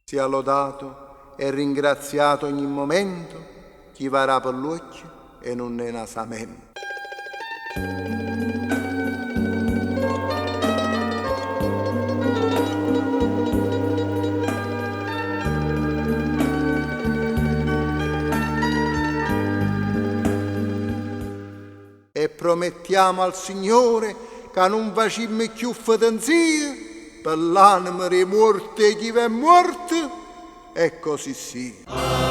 Sia lodato e ringraziato ogni momento chi varrà per l'occhio e non è nasamento. E promettiamo al Signore che non facciamo più fatanzia per l'anima dei morti e chi è morto, e così sia.